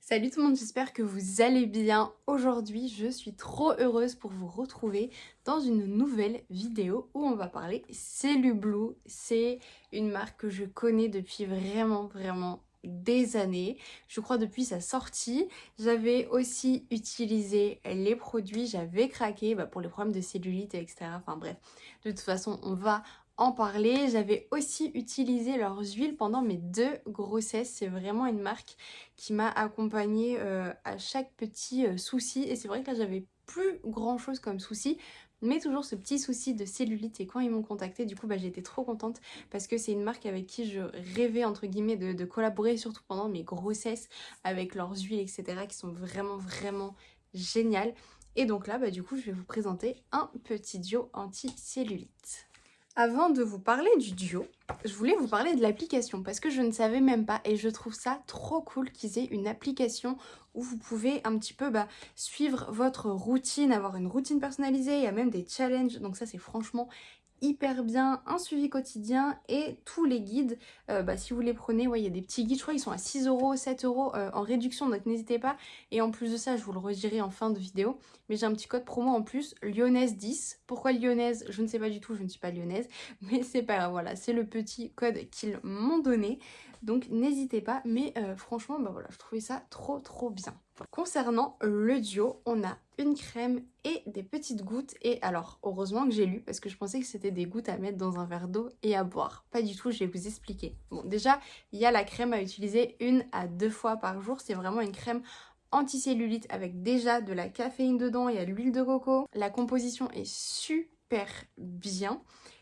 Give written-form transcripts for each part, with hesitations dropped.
Salut tout le monde, j'espère que vous allez bien. Aujourd'hui, je suis trop heureuse pour vous retrouver dans une nouvelle vidéo où on va parler Cellublue. C'est une marque que je connais depuis vraiment des années. Je crois depuis sa sortie. J'avais aussi utilisé les produits, j'avais craqué pour les problèmes de cellulite, etc. Enfin bref, de toute façon, on va en parler. J'avais aussi utilisé leurs huiles pendant mes 2 grossesses. C'est vraiment une marque qui m'a accompagnée à chaque petit souci. Et c'est vrai que là, j'avais plus grand chose comme souci, mais toujours ce petit souci de cellulite. Et quand ils m'ont contacté, du coup, j'ai été trop contente parce que c'est une marque avec qui je rêvais, entre guillemets, de collaborer, surtout pendant mes grossesses, avec leurs huiles, etc., qui sont vraiment géniales. Et donc là, du coup, je vais vous présenter un petit duo anti-cellulite. Avant de vous parler du duo, je voulais vous parler de l'application parce que je ne savais même pas et je trouve ça trop cool qu'ils aient une application où vous pouvez un petit peu suivre votre routine, avoir une routine personnalisée, il y a même des challenges, donc ça c'est franchement hyper bien, un suivi quotidien et tous les guides, si vous les prenez, il y a des petits guides, je crois qu'ils sont à 6€, 7€ en réduction, donc n'hésitez pas. Et en plus de ça, je vous le redirai en fin de vidéo, mais j'ai un petit code promo en plus, lyonnaise 10. Pourquoi lyonnaise? Je ne sais pas du tout, je ne suis pas lyonnaise, mais c'est pas grave, voilà, c'est le petit code qu'ils m'ont donné, donc n'hésitez pas. Mais franchement, je trouvais ça trop bien. Concernant le duo, on a une crème et des petites gouttes. Et alors, heureusement que j'ai lu parce que je pensais que c'était des gouttes à mettre dans un verre d'eau et à boire. Pas du tout, je vais vous expliquer. Bon, déjà, il y a la crème à utiliser 1 à 2 fois par jour. C'est vraiment une crème anticellulite avec déjà de la caféine dedans, il y a de l'huile de coco. La composition est super bien.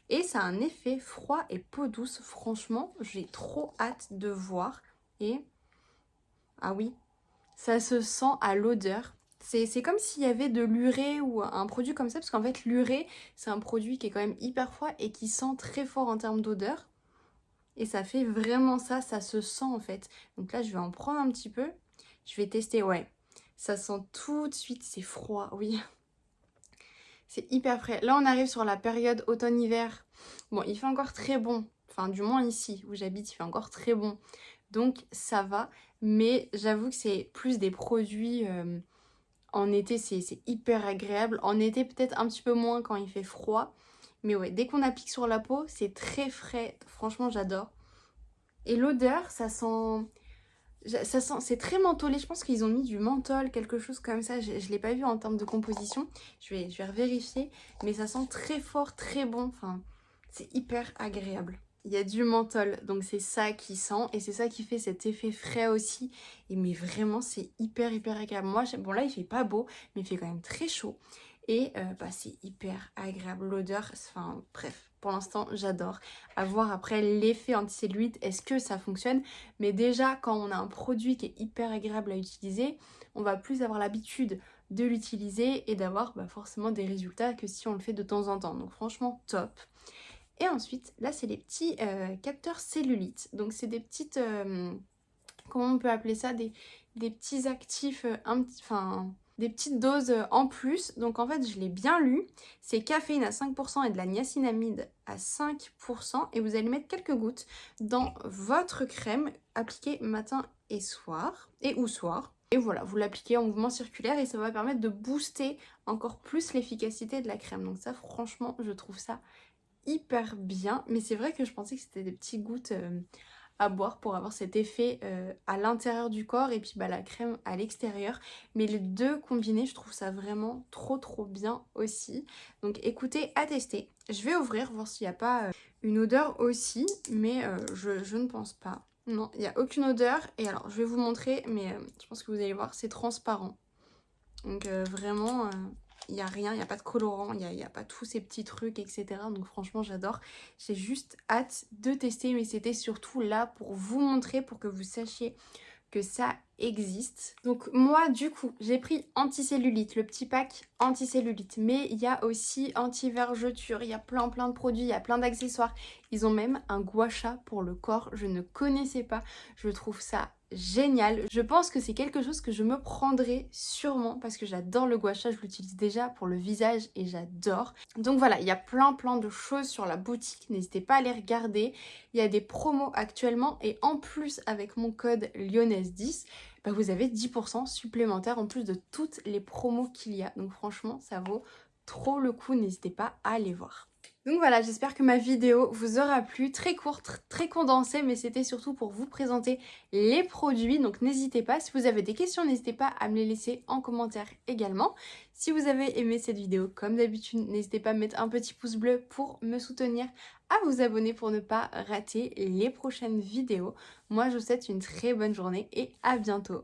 Et ça a un effet froid et peau douce. Franchement, j'ai trop hâte de voir. Et... ah oui, ça se sent à l'odeur. C'est comme s'il y avait de l'urée ou un produit comme ça, parce qu'en fait l'urée c'est un produit qui est quand même hyper froid et qui sent très fort en termes d'odeur. Et ça fait vraiment ça, ça se sent en fait. Donc là je vais en prendre un petit peu, je vais tester, ouais. Ça sent tout de suite, c'est froid, oui. C'est hyper frais. Là on arrive sur la période automne-hiver. Bon, il fait encore très bon, enfin du moins ici où j'habite il fait encore très bon. Donc ça va, mais j'avoue que c'est plus des produits... en été, c'est hyper agréable. En été, peut-être un petit peu moins quand il fait froid. Mais ouais, dès qu'on applique sur la peau, c'est très frais. Franchement, j'adore. Et l'odeur, ça sent... c'est très mentholé. Je pense qu'ils ont mis du menthol, quelque chose comme ça. Je ne l'ai pas vu en termes de composition. Je vais revérifier. Mais ça sent très fort, très bon. Enfin, c'est hyper agréable. Il y a du menthol, donc c'est ça qui sent et c'est ça qui fait cet effet frais aussi. Et mais vraiment, c'est hyper agréable. Moi, bon là, il fait pas beau, mais il fait quand même très chaud. Et c'est hyper agréable. L'odeur, enfin bref, pour l'instant, j'adore. À voir après l'effet anticellulite, est-ce que ça fonctionne? Mais déjà, quand on a un produit qui est hyper agréable à utiliser, on va plus avoir l'habitude de l'utiliser et d'avoir forcément des résultats que si on le fait de temps en temps. Donc franchement, top. Et ensuite, là, c'est les petits capteurs cellulite. Donc, c'est des petites... comment on peut appeler ça? Des petits actifs, des petites doses en plus. Donc, en fait, je l'ai bien lu. C'est caféine à 5% et de la niacinamide à 5%. Et vous allez mettre quelques gouttes dans votre crème appliquée matin et soir. Et ou soir. Et voilà, vous l'appliquez en mouvement circulaire et ça va permettre de booster encore plus l'efficacité de la crème. Donc ça, franchement, je trouve ça hyper bien, mais c'est vrai que je pensais que c'était des petites gouttes à boire pour avoir cet effet à l'intérieur du corps et puis la crème à l'extérieur, mais les deux combinés je trouve ça vraiment trop bien aussi. Donc écoutez, à tester. Je vais ouvrir voir s'il n'y a pas une odeur aussi, mais je ne pense pas. Non, il n'y a aucune odeur. Et alors je vais vous montrer, mais je pense que vous allez voir, c'est transparent. Donc vraiment, il n'y a rien, il n'y a pas de colorant, il n'y a pas tous ces petits trucs, etc. Donc franchement, j'adore. J'ai juste hâte de tester, mais c'était surtout là pour vous montrer, pour que vous sachiez que ça existe. Donc moi, du coup, j'ai pris anticellulite, le petit pack anticellulite. Mais il y a aussi anti-vergeture, il y a plein de produits, il y a plein d'accessoires. Ils ont même un gua sha pour le corps, je ne connaissais pas. Je trouve ça génial. Je pense que c'est quelque chose que je me prendrai sûrement parce que j'adore le gua sha, je l'utilise déjà pour le visage et j'adore. Donc voilà, il y a plein de choses sur la boutique, n'hésitez pas à les regarder. Il y a des promos actuellement et en plus avec mon code lyonnaise10, bah, vous avez 10% supplémentaires en plus de toutes les promos qu'il y a. Donc franchement, ça vaut trop le coup, n'hésitez pas à aller voir. Donc voilà, j'espère que ma vidéo vous aura plu, très courte, très condensée, mais c'était surtout pour vous présenter les produits. Donc n'hésitez pas, si vous avez des questions, n'hésitez pas à me les laisser en commentaire également. Si vous avez aimé cette vidéo, comme d'habitude, n'hésitez pas à mettre un petit pouce bleu pour me soutenir, à vous abonner pour ne pas rater les prochaines vidéos. Moi, je vous souhaite une très bonne journée et à bientôt.